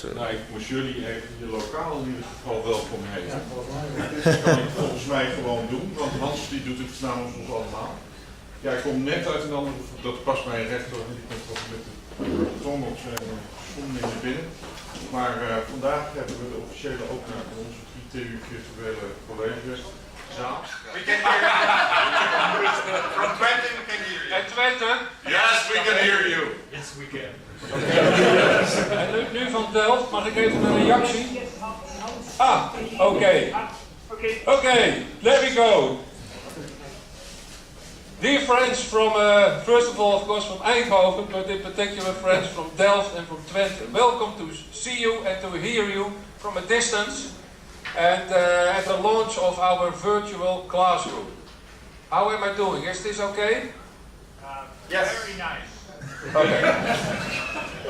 Nou, ik moest jullie even je lokaal in ieder geval welkom heten. Dat kan ik volgens mij gewoon doen, want Hans die doet het namens ons allemaal. Ja, ik kom net uit een andere, dat past mij recht hoor, die komt wat met de tong op zijn schoenen in binnen. Maar vandaag hebben we de officiële opening van onze TU virtuele collegezaal. We can hear you. From Twente we can hear you. En Twente? Yes, we can hear you. Yes, we can. En nu van Delft, mag ik even een reactie? Ah, oké. Oké, there we go. Dear friends from, first of all, of course, from Eindhoven, but in particular friends from Delft and from Twente. Welcome to see you and to hear you from a distance and at the launch of our virtual classroom. How am I doing? Is this okay? Yes. Very nice.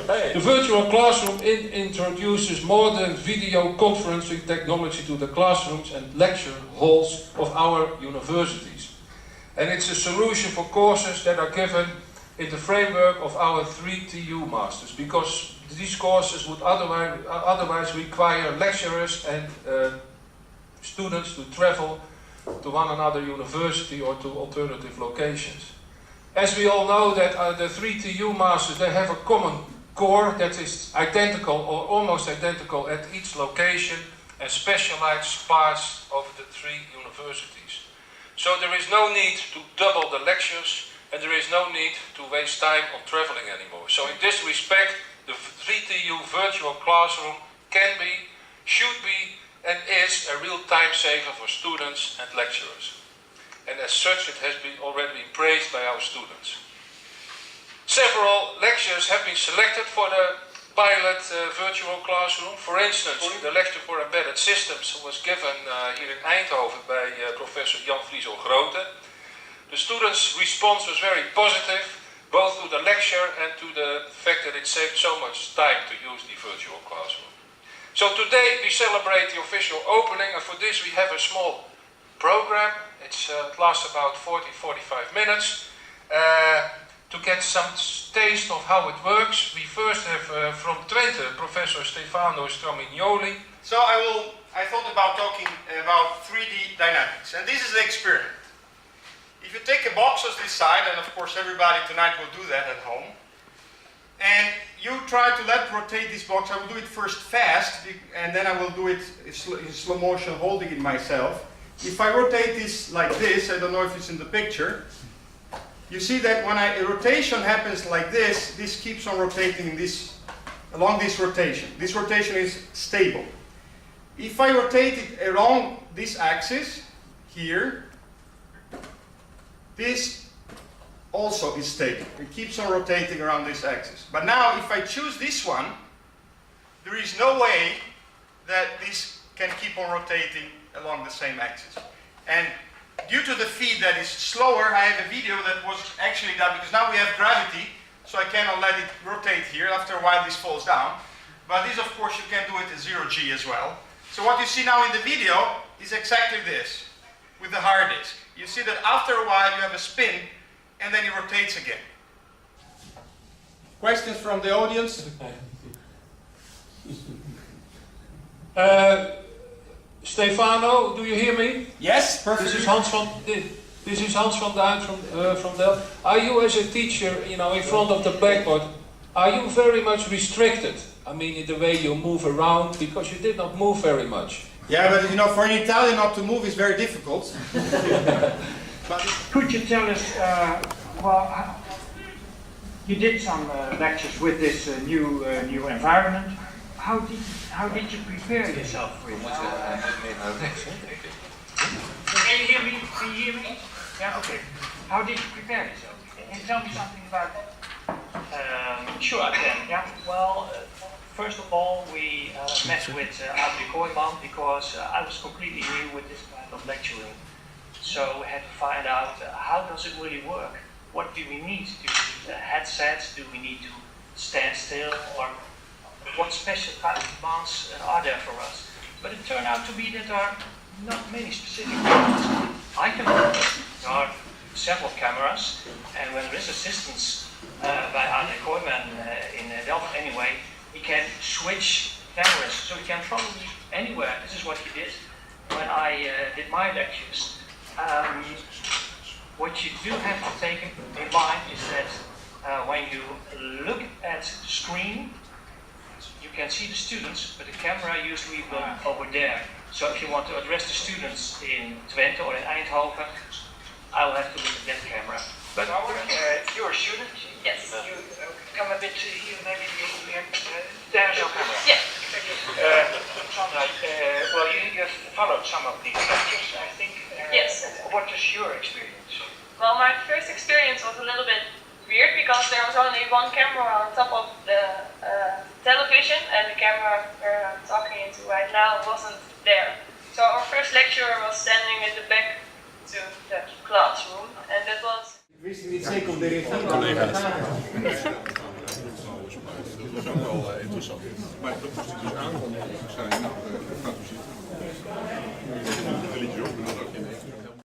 Okay. The virtual classroom introduces modern video conferencing technology to the classrooms and lecture halls of our universities. And it's a solution for courses that are given in the framework of our 3TU masters, because these courses would otherwise require lecturers and students to travel to one another university or to alternative locations. As we all know that the 3TU masters, they have a common core that is identical or almost identical at each location and specialized parts of the 3 universities. So there is no need to double the lectures and there is no need to waste time on traveling anymore. So in this respect, the 3TU virtual classroom can be, should be and is a real time saver for students and lecturers. And as such it has been already praised by our students. Several lectures have been selected for the pilot virtual classroom. For instance, the lecture for embedded systems was given here in Eindhoven by Professor Jan Vliesel-Grote. The students' response was very positive, both to the lecture and to the fact that it saved so much time to use the virtual classroom. So today we celebrate the official opening, and for this we have a small program. It lasts about 40-45 minutes. To get some taste of how it works, we first have from Twente, Professor Stefano Stramignoli. So I thought about talking about 3D dynamics, and this is the experiment. If you take a box as this side, and of course everybody tonight will do that at home, and you try to rotate this box. I will do it first fast, and then I will do it in slow motion, holding it myself. If I rotate this like this, I don't know if it's in the picture, you see that when a rotation happens like this, this keeps on rotating along this rotation. This rotation is stable. If I rotate it along this axis, here, this also is stable. It keeps on rotating around this axis. But now if I choose this one, there is no way that this can keep on rotating along the same axis. And due to the feed that is slower, I have a video that was actually done, because now we have gravity, so I cannot let it rotate here. After a while this falls down. But this, of course, you can do it at 0G as well. So what you see now in the video is exactly this, with the hard disk. You see that after a while you have a spin, and then it rotates again. Questions from the audience? Stefano, do you hear me? Yes, perfect. This is Hans van Duin from Delft. Are you, as a teacher, in front of the blackboard, are you very much restricted? I mean, in the way you move around, because you did not move very much. Yeah, but for an Italian not to move is very difficult. Could you tell us, you did some lectures with this new environment. How did you prepare yourself for it? Can you hear me? Can you hear me? Yeah, okay. How did you prepare yourself? Can you tell me something about it? Sure, I can. Yeah. Well, first of all, we met with Adrie Kooijman because I was completely new with this kind of lecturing. So we had to find out how does it really work? What do we need? Do we need headsets? Do we need to stand still? Or what special kind of demands are there for us? But it turned out to be that there are not many specific demands. I can work. There are several cameras, and when there is assistance by Adrie Kooijman in Delft anyway, he can switch cameras, so he can follow me anywhere. This is what he did when I did my lectures. What you do have to take in mind is that when you look at the screen, you can see the students, but the camera usually will be over there. So if you want to address the students in Twente or in Eindhoven, I will have to look at that camera. But you're a student? Yes. You come a bit here, maybe there's your camera. Yes. Sandra, well, you have followed some of these lectures, I think. Yes. What is your experience? Well, my first experience was a little bit weird because there was only one camera on top of the television, and the camera we're talking into right now wasn't there. So our first lecturer was standing in the back to the classroom, and that was. Ik wist niet zeker of de richting collega's. Dat was ook wel interessant. Maar dat moest ik dus aankondigen. Ik zei, nou, gaat u zitten.